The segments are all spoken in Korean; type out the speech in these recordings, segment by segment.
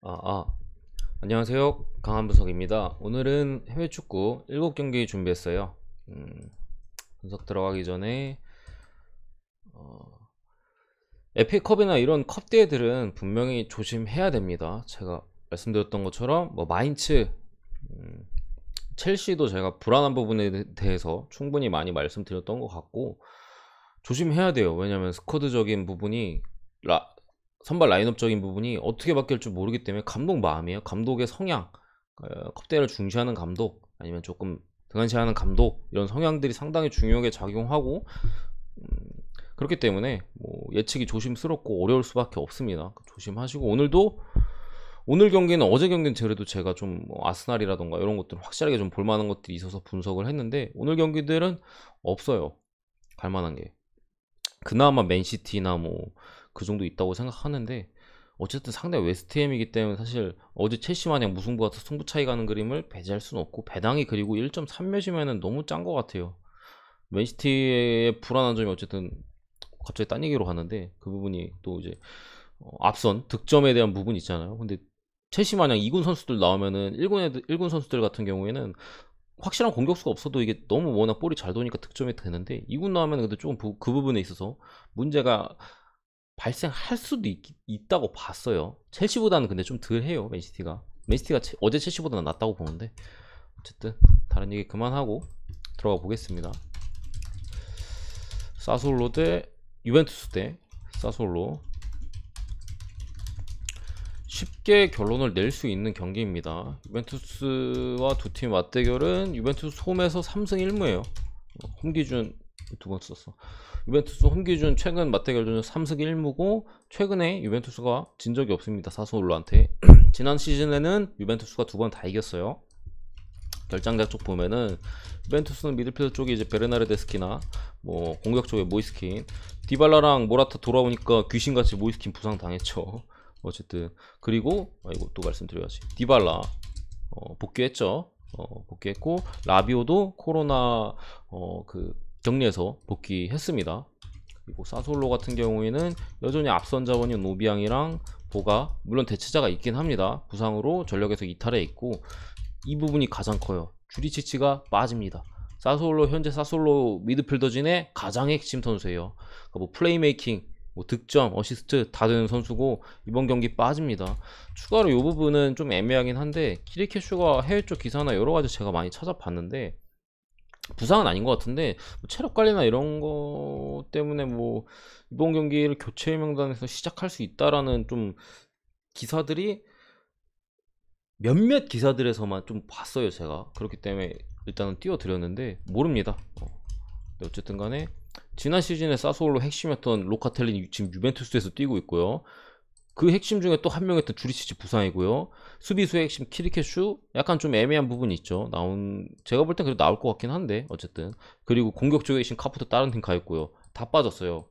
아, 아, 안녕하세요. 강한부석입니다. 오늘은 해외 축구 7경기 준비했어요. 분석 들어가기 전에 어, 에픽컵이나 이런 컵 대회들은 분명히 조심해야 됩니다. 제가 말씀드렸던 것처럼 뭐 마인츠, 음, 첼시도 제가 불안한 부분에 대해서 충분히 많이 말씀드렸던 것 같고 조심해야 돼요. 왜냐면 스쿼드적인 부분이 선발 라인업적인 부분이 어떻게 바뀔 줄 모르기 때문에 감독 마음이에요. 감독의 성향, 컵대를 중시하는 감독, 아니면 조금 등한시하는 감독, 이런 성향들이 상당히 중요하게 작용하고, 음, 그렇기 때문에 뭐 예측이 조심스럽고 어려울 수밖에 없습니다. 조심하시고, 오늘 경기는, 어제 경기는 그래도 제가 좀뭐 아스날이라던가 이런 것들 확실하게 좀 볼만한 것들이 있어서 분석을 했는데, 오늘 경기들은 없어요. 갈만한 게. 그나마 맨시티나 뭐 그 정도 있다고 생각하는데, 어쨌든 상대 웨스트햄이기 때문에 사실 어제 첼시 마냥 무승부 같은 승부 차이 가는 그림을 배제할 수는 없고, 배당이 그리고 1.3몇이면은 너무 짠 것 같아요. 맨시티의 불안한 점이 어쨌든 갑자기 딴 얘기로 가는데, 그 부분이 또 이제 앞선 득점에 대한 부분이 있잖아요. 근데 첼시 마냥 2군 선수들 나오면은 1군 선수들 같은 경우에는 확실한 공격수가 없어도 이게 너무 워낙 볼이 잘 도니까 득점이 되는데, 2군 나오면 근데 조금 그 부분에 있어서 문제가 발생할 수도 있다고 봤어요. 첼시보다는 근데 좀 덜 해요, 맨시티가 어제 첼시보다는 낫다고 보는데, 어쨌든 다른 얘기 그만하고 들어가 보겠습니다. 사솔로 대 유벤투스 대 사솔로, 쉽게 결론을 낼 수 있는 경기입니다. 유벤투스와 두 팀 맞대결은 유벤투스 홈에서 3승 1무예요. 홈 기준 두 번 썼어. 유벤투스 홈 기준 최근 맞대결은 3승 1무고, 최근에 유벤투스가 진 적이 없습니다. 사소올로한테. 지난 시즌에는 유벤투스가 두 번 다 이겼어요. 결장작 쪽 보면은 유벤투스는 미드필더 쪽에 이제 베르나르데스키나 뭐 공격 쪽에 모이스킨, 디발라랑 모라타 돌아오니까 귀신같이 모이스킨 부상 당했죠. 어쨌든 그리고 이거 또 말씀드려야지. 디발라 복귀했죠. 복귀했고, 라비오도 코로나 그 격리에서 복귀했습니다. 그리고 사솔로 같은 경우에는 여전히 앞선 자원인 노비앙이랑 보가, 물론 대체자가 있긴 합니다. 부상으로 전력에서 이탈해 있고, 이 부분이 가장 커요. 주리치치가 빠집니다. 현재 사솔로 미드필더진의 가장 핵심 선수예요. 그러니까 뭐 플레이메이킹, 뭐 득점, 어시스트 다 되는 선수고, 이번 경기 빠집니다. 추가로 이 부분은 좀 애매하긴 한데, 키리케슈가 해외 쪽 기사나 여러 가지 제가 많이 찾아봤는데 부상은 아닌 것 같은데, 뭐 체력 관리나 이런 거 때문에 뭐 이번 경기를 교체 명단에서 시작할 수 있다라는 좀 기사들이 몇몇 기사들에서만 좀 봤어요, 제가. 그렇기 때문에 일단은 띄워드렸는데 모릅니다. 어쨌든 간에 지난 시즌에 사소올로 핵심이었던 로카텔린이 지금 유벤투스에서 뛰고 있고요. 그 핵심 중에 또 한 명이었던 주리치치 부상이고요. 수비수의 핵심 키리케슈 약간 좀 애매한 부분이 있죠. 제가 볼 땐 그래도 나올 것 같긴 한데, 어쨌든. 그리고 공격 쪽에 핵심 카프도 다른 팀 가 있고요. 다 빠졌어요.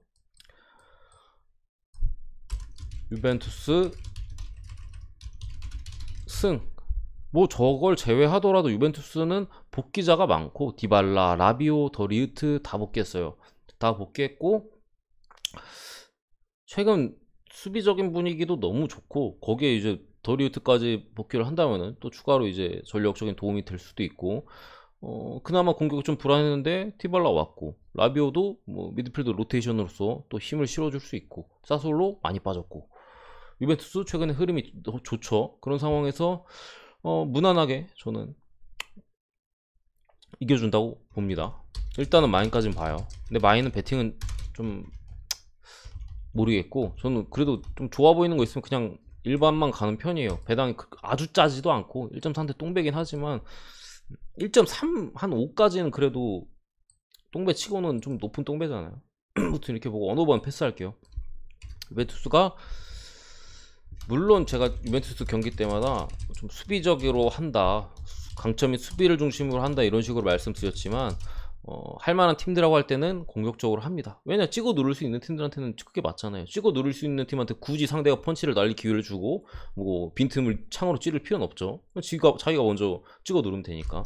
유벤투스 승. 뭐 저걸 제외하더라도 유벤투스는 복귀자가 많고, 디발라, 라비오, 더 리우트 다 복귀했어요. 다 복귀했고, 최근 수비적인 분위기도 너무 좋고, 거기에 이제 더 리우트까지 복귀를 한다면은 또 추가로 이제 전력적인 도움이 될 수도 있고, 그나마 공격이 좀 불안했는데 티발라 왔고, 라비오도 뭐 미드필더 로테이션으로서 또 힘을 실어줄 수 있고, 사솔로 많이 빠졌고, 유벤투스 최근에 흐름이 좋죠. 그런 상황에서 무난하게 저는 이겨준다고 봅니다. 일단은 마인까지는 봐요. 근데 마인은 배팅은 좀 모르겠고, 저는 그래도 좀 좋아 보이는 거 있으면 그냥 일반만 가는 편이에요. 배당이 아주 짜지도 않고 1.3대 똥배긴 하지만 1.3 한 5까지는 그래도 똥배 치고는 좀 높은 똥배잖아요. 아무튼 이렇게 보고 어느 번 패스할게요. 유벤투스가, 물론 제가 유벤투스 경기 때마다 좀 수비적으로 한다, 강점이 수비를 중심으로 한다, 이런 식으로 말씀드렸지만 할만한 팀들하고 할 때는 공격적으로 합니다. 왜냐, 찍어 누를 수 있는 팀들한테는 그게 맞잖아요. 찍어 누를 수 있는 팀한테 굳이 상대가 펀치를 날릴 기회를 주고 뭐 빈틈을 창으로 찌를 필요는 없죠. 자기가 먼저 찍어 누르면 되니까.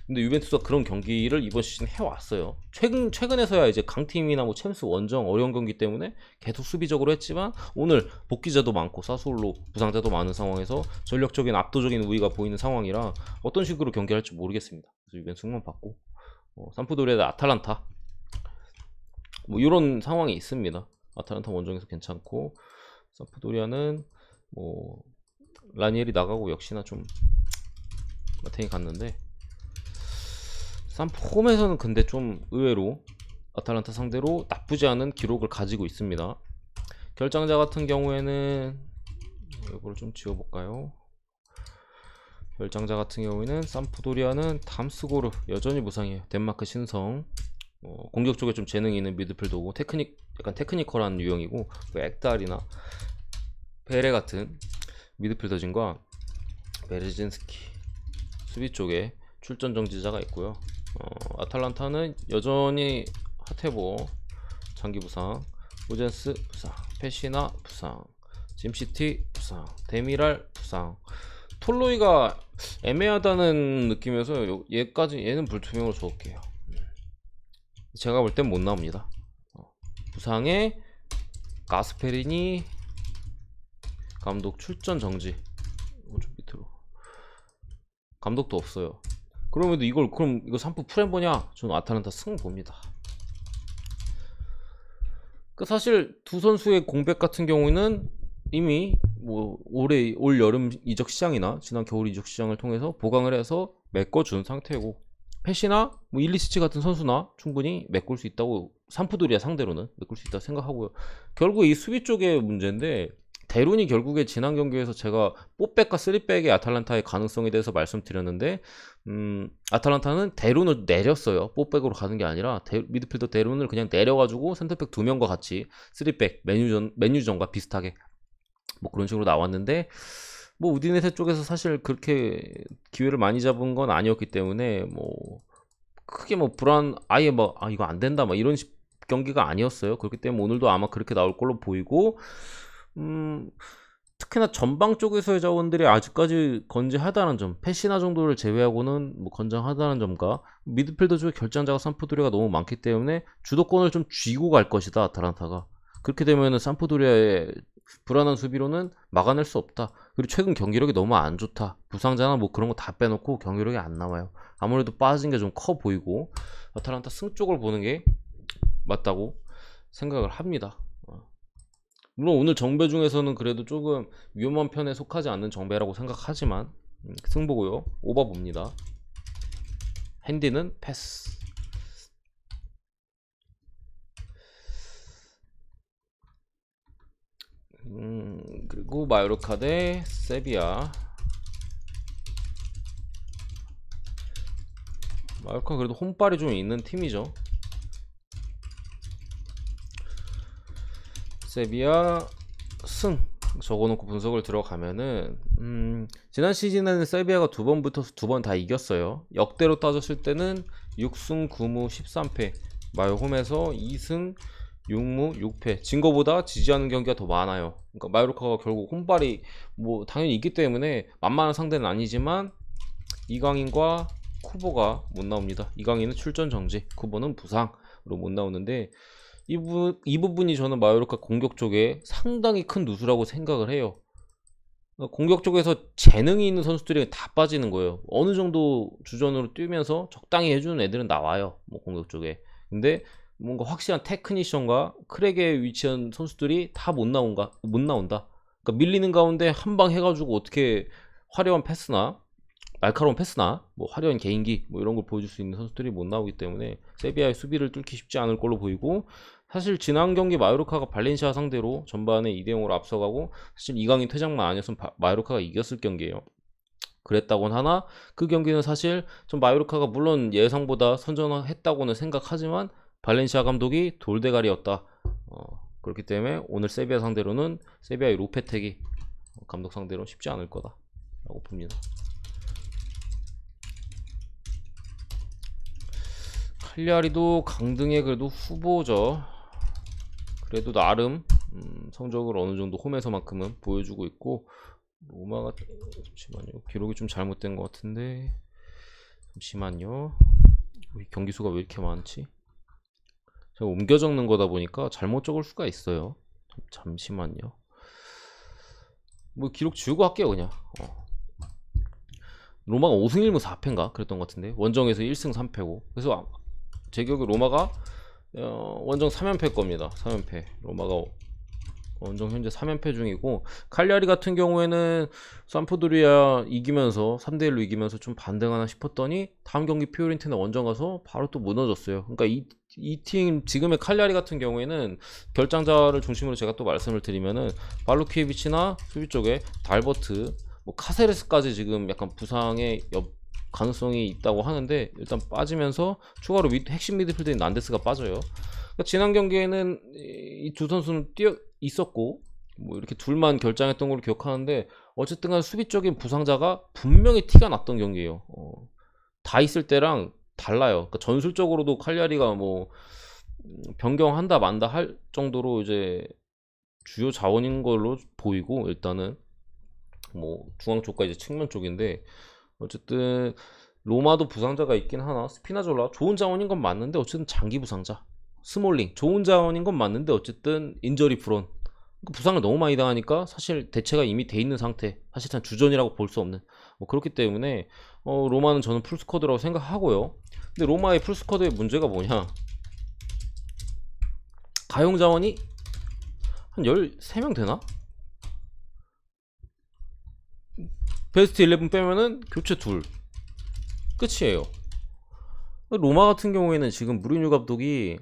근데 유벤투스가 그런 경기를 이번 시즌 해왔어요. 최근에서야 이제 강팀이나 뭐 챔스 원정 어려운 경기 때문에 계속 수비적으로 했지만 오늘 복귀자도 많고 사수올로 부상자도 많은 상황에서 전력적인 압도적인 우위가 보이는 상황이라 어떤 식으로 경기할지 모르겠습니다. 그래서 유벤투스 승만 받고 삼프도리아의 아탈란타 뭐 이런 상황이 있습니다. 아탈란타 원정에서 괜찮고 삼프도리아는 뭐 라니엘이 나가고 역시나 좀 마탱이 갔는데 홈에서는 근데 좀 의외로 아탈란타 상대로 나쁘지 않은 기록을 가지고 있습니다. 결장자 같은 경우에는 이걸 좀 지워볼까요? 결장자 같은 경우에는 삼프도리아는 담스고르 여전히 무상이에요. 덴마크 신성. 공격 쪽에 좀 재능이 있는 미드필더고 약간 테크니컬한 유형이고 액달이나 베레 같은 미드필더진과 베르진스키 수비 쪽에 출전 정지자가 있고요. 아탈란타는 여전히 하테보 장기 부상, 우젠스 부상, 페시나 부상, 짐시티 부상, 데미랄 부상. 톨로이가 애매하다는 느낌에서 얘는 불투명으로 적을게요. 제가 볼 땐 못 나옵니다. 부상에 가스페리니 감독 출전 정지. 좀 밑으로. 감독도 없어요. 그러면 이거 3프 프렘보냐? 저는 아탈란타 승 봅니다. 사실 두 선수의 공백 같은 경우는 이미 뭐 올 여름 이적 시장이나 지난 겨울 이적 시장을 통해서 보강을 해서 메꿔준 상태고 페시나 뭐 일리시치 같은 선수나 충분히 메꿀 수 있다고 삼프도리아 상대로는 메꿀 수 있다고 생각하고요. 결국 이 수비 쪽의 문제인데 데룬이 결국에 지난 경기에서 제가 4백과 3백의 아탈란타의 가능성에 대해서 말씀드렸는데 아탈란타는 데룬을 내렸어요. 4백으로 가는 게 아니라 미드필더 데룬을 그냥 내려가지고 센터백 2명과 같이 3백 메뉴전과 비슷하게 뭐 그런 식으로 나왔는데 뭐 우디네세 쪽에서 사실 그렇게 기회를 많이 잡은 건 아니었기 때문에 뭐 크게 뭐 아예 뭐 이거 안 된다 막 이런 경기가 아니었어요. 그렇기 때문에 오늘도 아마 그렇게 나올 걸로 보이고 특히나 전방 쪽에서의 자원들이 아직까지 건재하다는 점, 페시나 정도를 제외하고는 뭐 건장하다는 점과 미드필더 쪽에 결장자가 삼프도리아가 너무 많기 때문에 주도권을 좀 쥐고 갈 것이다 아탈란타가. 그렇게 되면은 삼프도리아의 불안한 수비로는 막아낼 수 없다. 그리고 최근 경기력이 너무 안 좋다. 부상자나 뭐 그런 거 다 빼놓고 경기력이 안 나와요. 아무래도 빠진 게 좀 커 보이고 아탈란타 승 쪽을 보는 게 맞다고 생각을 합니다. 물론 오늘 정배 중에서는 그래도 조금 위험한 편에 속하지 않는 정배라고 생각하지만 승보고요. 오버 봅니다. 핸디는 패스. 그리고 마요르카 대 세비야. 마요르카 그래도 홈발이 좀 있는 팀이죠. 세비야 승 적어놓고 분석을 들어가면은 지난 시즌에는 세비야가 2번 붙어서 2번 다 이겼어요. 역대로 따졌을 때는 6승 9무 13패 마요 홈에서 2승 6무 6패 진 거보다 지지 않은 경기가 더 많아요. 그러니까 마요르카가 결국 홈발이 뭐 당연히 있기 때문에 만만한 상대는 아니지만 이강인과 쿠보가 못 나옵니다. 이강인은 출전 정지, 쿠보는 부상으로 못 나오는데 이 부분이 저는 마요르카 공격 쪽에 상당히 큰 누수라고 생각을 해요. 공격 쪽에서 재능이 있는 선수들이 다 빠지는 거예요. 어느 정도 주전으로 뛰면서 적당히 해주는 애들은 나와요. 뭐 공격 쪽에. 근데 뭔가 확실한 테크니션과 크랙에 위치한 선수들이 다 못 나온다. 그러니까 밀리는 가운데 한 방 해가지고 어떻게 화려한 패스나 날카로운 패스나 뭐 화려한 개인기 뭐 이런 걸 보여줄 수 있는 선수들이 못 나오기 때문에 세비야의 수비를 뚫기 쉽지 않을 걸로 보이고 사실 지난 경기 마요르카가 발렌시아 상대로 전반에 2대0으로 앞서가고 사실 이강인 퇴장만 아니었으면 마요르카가 이겼을 경기예요. 그랬다곤 하나 그 경기는 사실 좀 마요르카가 물론 예상보다 선전했다고는 생각하지만 발렌시아 감독이 돌대가리였다. 그렇기 때문에 오늘 세비야 상대로는 세비야의 로페텍이 감독 상대로 쉽지 않을 거다라고 봅니다. 칼리아리도 강등의 그래도 후보죠. 그래도 나름 성적을 어느 정도 홈에서만큼은 보여주고 있고 로마가 잠시만요. 기록이 좀 잘못된 것 같은데 잠시만요. 우리 경기 수가 왜 이렇게 많지? 제가 옮겨 적는 거다 보니까 잘못 적을 수가 있어요. 잠시만요. 뭐 기록 지우고 할게요 그냥. 로마가 5승 1무 4패인가 그랬던 것 같은데 원정에서 1승 3패고 그래서 제 기억에 로마가 원정 3연패 겁니다. 3연패. 로마가 원정 현재 3연패 중이고 칼리아리 같은 경우에는 삼프도리아 이기면서 3대1로 이기면서 좀 반등하나 싶었더니 다음 경기 피오렌티나 원정 가서 바로 또 무너졌어요. 그러니까 이 팀 지금의 칼리아리 같은 경우에는 결장자를 중심으로 제가 또 말씀을 드리면은 발루키에비치나 수비 쪽에 달버트 뭐 카세레스까지 지금 약간 부상의 가능성이 있다고 하는데 일단 빠지면서 추가로 핵심 미드필더인 난데스가 빠져요. 그러니까 지난 경기에는 이 두 선수는 뛰어 있었고 뭐 이렇게 둘만 결장했던 걸로 기억하는데 어쨌든 간 수비적인 부상자가 분명히 티가 났던 경기예요. 다 있을 때랑 달라요. 그러니까 전술적으로도 칼리아리가 뭐 변경한다 만다 할 정도로 이제 주요 자원인 걸로 보이고 일단은 뭐 중앙 쪽과 이제 측면 쪽인데 어쨌든 로마도 부상자가 있긴 하나 스피나졸라 좋은 자원인 건 맞는데 어쨌든 장기 부상자 스몰링 좋은 자원인 건 맞는데 어쨌든 인저리 프론 부상을 너무 많이 당하니까 사실 대체가 이미 돼 있는 상태 사실상 주전이라고 볼 수 없는 뭐 그렇기 때문에 로마는 저는 풀스쿼드라고 생각하고요. 근데 로마의 풀스쿼드의 문제가 뭐냐 가용 자원이 한 13명 되나? 베스트 11 빼면은 교체 둘 끝이에요. 로마 같은 경우에는 지금 무리뉴 감독이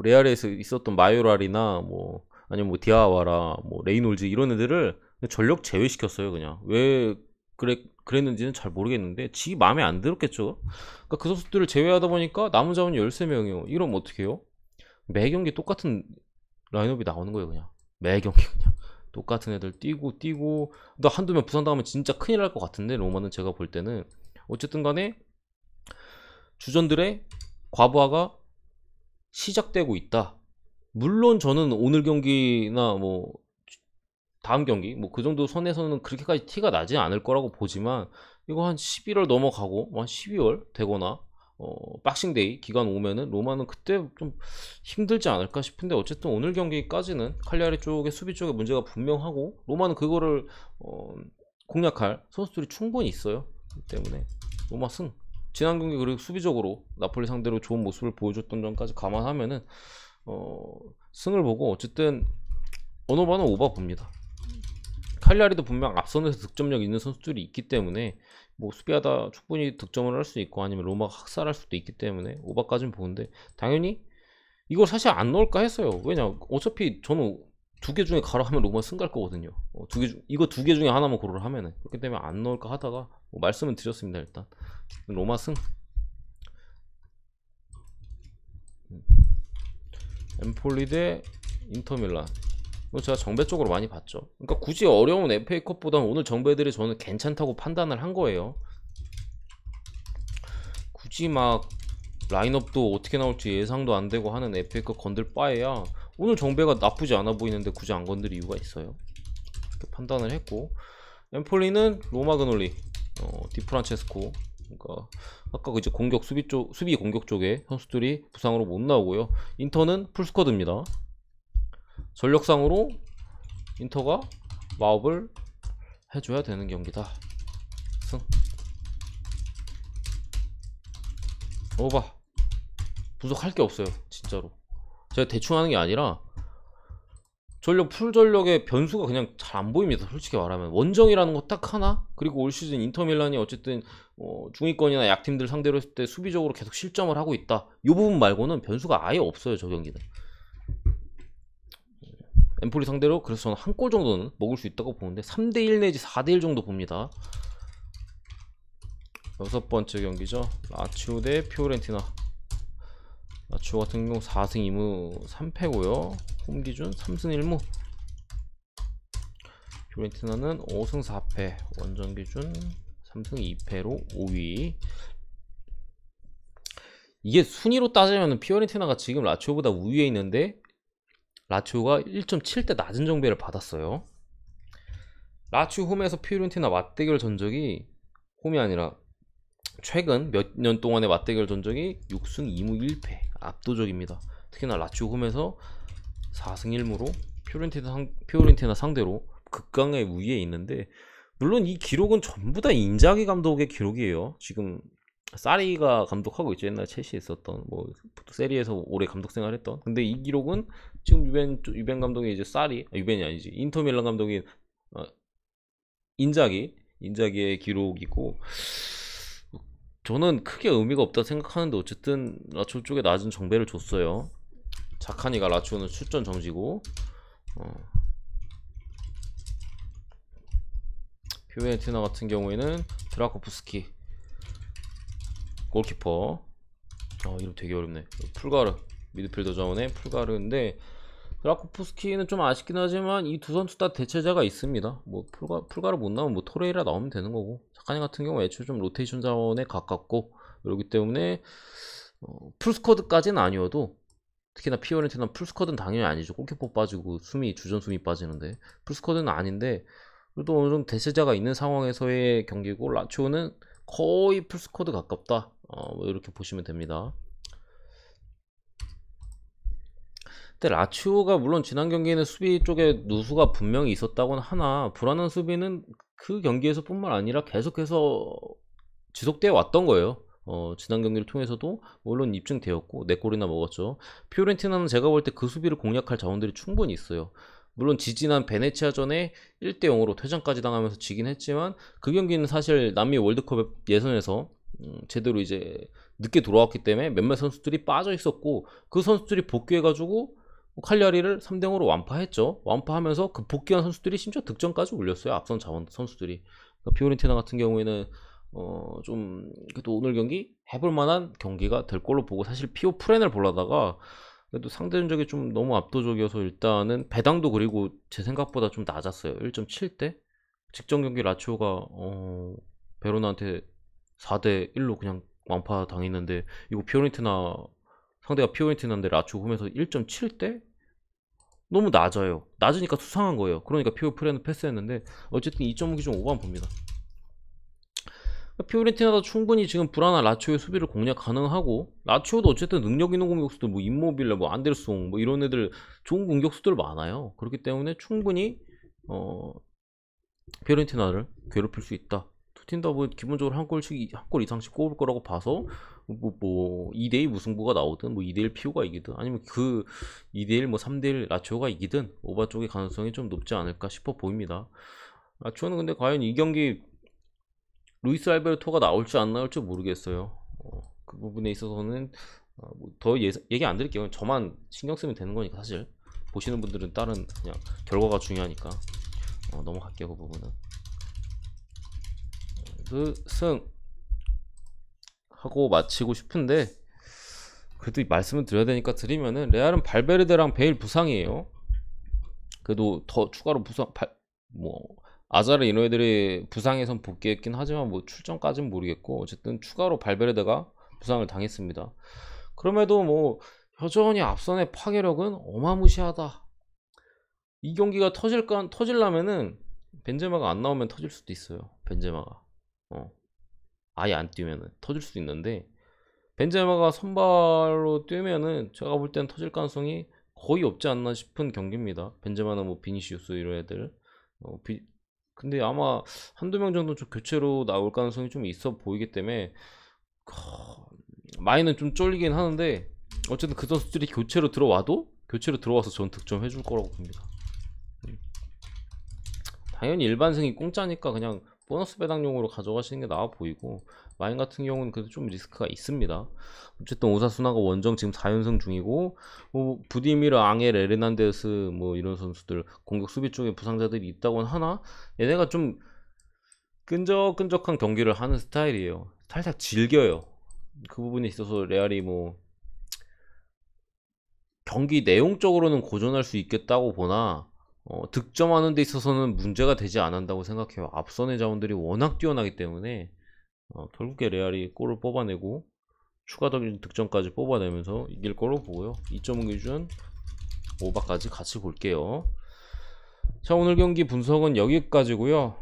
레알에서 있었던 마요랄이나 뭐 아니면 뭐 디아와라 뭐 레이놀즈 이런 애들을 전력 제외시켰어요. 그냥 왜 그랬는지는 잘 모르겠는데 지 마음에 안 들었겠죠. 그러니까 그 선수들을 제외하다 보니까 남은 자원이 13명이요 이러면 어떻게 해요? 매 경기 똑같은 라인업이 나오는 거예요. 그냥 매 경기 그냥 똑같은 애들 뛰고 너 한두 명 부상당하면 진짜 큰일 날 것 같은데 로마는 제가 볼 때는 어쨌든 간에 주전들의 과부하가 시작되고 있다. 물론 저는 오늘 경기나 뭐 다음 경기 뭐 그 정도 선에서는 그렇게까지 티가 나지 않을 거라고 보지만 이거 한 11월 넘어가고 한 12월 되거나 박싱데이 기간 오면은 로마는 그때 좀 힘들지 않을까 싶은데 어쨌든 오늘 경기까지는 칼리아리 쪽의 수비 쪽에 문제가 분명하고 로마는 그거를 공략할 선수들이 충분히 있어요. 그렇기 때문에 로마 승. 지난 경기 그리고 수비적으로 나폴리 상대로 좋은 모습을 보여줬던 점까지 감안하면은 승을 보고 어쨌든 언어반은 오바 봅니다. 칼리아리도 분명 앞선에서 득점력 있는 선수들이 있기 때문에 뭐 수비하다 충분히 득점을 할 수 있고 아니면 로마가 학살할 수도 있기 때문에 오바까지는 보는데 당연히 이걸 사실 안 넣을까 했어요. 왜냐 어차피 저는 두 개 중에 가라 하면 로마 승 갈 거거든요. 이거 두 개 중에 하나만 고르라 하면은 그렇기 때문에 안 넣을까 하다가 뭐 말씀은 드렸습니다. 일단 로마 승. 엠폴리 대 인터밀란. 제가 정배 쪽으로 많이 봤죠. 그러니까 굳이 어려운 FA컵보다는 오늘 정배들이 저는 괜찮다고 판단을 한 거예요. 굳이 막 라인업도 어떻게 나올지 예상도 안 되고 하는 FA컵 건들 바에야 오늘 정배가 나쁘지 않아 보이는데 굳이 안 건들 이유가 있어요. 이렇게 판단을 했고 엠폴리는 로마 그놀리, 디프란체스코. 그러니까 아까 이제 공격 수비 공격 쪽에 선수들이 부상으로 못 나오고요. 인터는 풀스쿼드입니다. 전력상으로 인터가 마업을 해줘야 되는 경기다. 승. 봐 분석할 게 없어요 진짜로. 제가 대충 하는 게 아니라 풀전력의 변수가 그냥 잘 안 보입니다. 솔직히 말하면 원정이라는 거 딱 하나, 그리고 올 시즌 인터밀란이 어쨌든 중위권이나 약팀들 상대로 했을 때 수비적으로 계속 실점을 하고 있다. 이 부분 말고는 변수가 아예 없어요 저 경기는. 엠폴리 상대로 그래서 저는 한 골 정도는 먹을 수 있다고 보는데 3대1 내지 4대1 정도 봅니다. 여섯 번째 경기죠. 라치오 대 피오렌티나. 라치오 같은 경우 4승 2무 3패고요 홈 기준 3승 1무. 피오렌티나는 5승 4패 원정 기준 3승 2패로 5위. 이게 순위로 따지면 피오렌티나가 지금 라치오보다 우위에 있는데 라치오가 1.7대 낮은 정배를 받았어요. 라치오 홈에서 피오렌티나 맞대결 전적이 홈이 아니라 최근 몇 년 동안의 맞대결 전적이 6승 2무 1패 압도적입니다. 특히나 라치오 홈에서 4승 1무로 피오렌티나 상대로 극강의 우위에 있는데, 물론 이 기록은 전부 다 인자기 감독의 기록이에요. 지금 사리가 감독하고 있죠. 옛날 첼시에 있었던 뭐 세리에서 오래 감독 생활했던. 근데 이 기록은 지금 유벤 감독이 이제 유벤이 아니지, 인터밀란 감독인 인자기의 기록이고, 저는 크게 의미가 없다 생각하는데 어쨌든 라치오 쪽에 낮은 정배를 줬어요. 자카니가 라치오는 출전 정지고, 피오렌티나 같은 경우에는 드라코프스키 골키퍼. 이름 되게 어렵네. 풀가르, 미드필더 자원의 풀가르인데, 드라코프스키는 좀 아쉽긴 하지만 이 두 선수 다 대체자가 있습니다. 뭐 풀가르 못 나오면 뭐 토레이라 나오면 되는 거고, 자카니 같은 경우 애초에 좀 로테이션 자원에 가깝고, 그렇기 때문에 풀스쿼드까지는 아니어도, 특히나 피오렌티나 풀스쿼드는 당연히 아니죠. 골키퍼 빠지고 주전 수미 빠지는데 풀스쿼드는 아닌데, 그래도 어느 정도 대체자가 있는 상황에서의 경기고, 라치오는 거의 풀스쿼드 가깝다. 뭐 이렇게 보시면 됩니다. 근데 라치오가 물론 지난 경기에는 수비 쪽에 누수가 분명히 있었다고는 하나, 불안한 수비는 그 경기에서 뿐만 아니라 계속해서 지속되어 왔던 거예요. 지난 경기를 통해서도 물론 입증되었고 4골이나 먹었죠. 피오렌티나는 제가 볼 때 그 수비를 공략할 자원들이 충분히 있어요. 물론 지지난 베네치아전에 1대0으로 퇴장까지 당하면서 지긴 했지만, 그 경기는 사실 남미 월드컵 예선에서 제대로 이제 늦게 돌아왔기 때문에 몇몇 선수들이 빠져 있었고, 그 선수들이 복귀해가지고 칼리아리를 3대0으로 완파했죠. 완파하면서 그 복귀한 선수들이 심지어 득점까지 올렸어요. 앞선 자원 선수들이. 그러니까 피오렌티나 같은 경우에는 좀 그래도 오늘 경기 해볼 만한 경기가 될 걸로 보고, 사실 피오 프렌을 보려다가 그래도 상대 전적이 좀 너무 압도적이어서 일단은 배당도, 그리고 제 생각보다 좀 낮았어요. 1.7대. 직전 경기 라치오가 베로나한테 4대1로 그냥 완파 당했는데, 이거 상대가 피오렌티나인데 라치오 홈에서 1.7대? 너무 낮아요. 낮으니까 수상한 거예요. 그러니까 피오 프렌은 패스했는데, 어쨌든 2.5기 좀 오반 봅니다. 피오렌티나도 충분히 지금 불안한 라치오의 수비를 공략 가능하고, 라치오도 어쨌든 능력 있는 공격수들, 뭐 임모빌레, 뭐 안데르송, 뭐 이런 애들 좋은 공격수들 많아요. 그렇기 때문에 충분히 피오렌티나를 괴롭힐 수 있다. 두 팀 다 뭐 기본적으로 한 골 이상씩 꼽을 거라고 봐서, 뭐 2대2 무승부가 나오든, 뭐 2대1 피오가 이기든, 아니면 그 2대1 뭐 3대1 라치오가 이기든 오바 쪽의 가능성이 좀 높지 않을까 싶어 보입니다. 라치오는 근데 과연 이 경기 루이스 알베르토가 나올지 안 나올지 모르겠어요. 그 부분에 있어서는 뭐더 얘기 안 드릴게요. 저만 신경 쓰면 되는 거니까, 사실 보시는 분들은 다른 그냥 결과가 중요하니까 넘어갈게요. 그 부분은. 승 하고 마치고 싶은데, 그래도 말씀을 드려야 되니까 드리면은, 레알은 발베르데랑 베일 부상이에요. 그래도 더 추가로 아자르 이런 애들이 부상에선 복귀했긴 하지만 뭐 출전까지는 모르겠고, 어쨌든 추가로 발베르데가 부상을 당했습니다. 그럼에도 뭐 여전히 앞선의 파괴력은 어마무시하다. 이 경기가 터질라면은 벤제마가 안 나오면 터질 수도 있어요. 벤제마가 아예 안 뛰면은 터질 수도 있는데, 벤제마가 선발로 뛰면은 제가 볼 때는 터질 가능성이 거의 없지 않나 싶은 경기입니다. 벤제마나 뭐 비니시우스 이런 애들. 근데 아마 한두 명 정도 좀 교체로 나올 가능성이 좀 있어 보이기 때문에 많이는 좀 쫄리긴 하는데, 어쨌든 그 선수들이 교체로 들어와서 전 득점 해줄 거라고 봅니다. 당연히 일반생이 공짜니까 그냥 보너스 배당용으로 가져가시는 게 나아 보이고, 마인 같은 경우는 그래도 좀 리스크가 있습니다. 어쨌든 오사수나가 원정 지금 4연승 중이고, 뭐 부디미르, 앙헬, 에르난데스 뭐 이런 선수들 공격 수비 쪽에 부상자들이 있다고는 하나, 얘네가 좀 끈적끈적한 경기를 하는 스타일이에요. 살짝 즐겨요. 그 부분에 있어서 레알이 뭐 경기 내용적으로는 고전할 수 있겠다고 보나, 득점하는 데 있어서는 문제가 되지 않는다고 생각해요. 앞선의 자원들이 워낙 뛰어나기 때문에 결국에 레알이 골을 뽑아내고 추가적인 득점까지 뽑아내면서 이길 걸로 보고요. 2.5 기준 오바까지 같이 볼게요. 자, 오늘 경기 분석은 여기까지고요.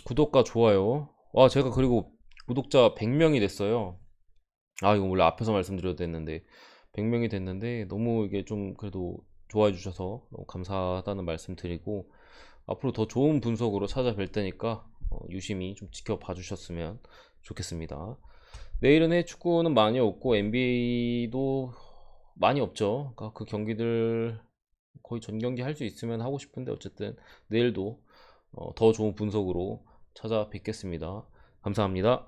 구독과 좋아요. 제가 그리고 구독자 100명이 됐어요. 아, 이거 원래 앞에서 말씀드려야 됐는데 100명이 됐는데 너무 이게 좀 그래도 좋아해 주셔서 너무 감사하다는 말씀 드리고, 앞으로 더 좋은 분석으로 찾아뵐 테니까 유심히 좀 지켜봐 주셨으면 좋겠습니다. 내일은 해외 축구는 많이 없고 NBA도 많이 없죠. 그러니까 그 경기들 거의 전 경기 할 수 있으면 하고 싶은데, 어쨌든 내일도 더 좋은 분석으로 찾아뵙겠습니다. 감사합니다.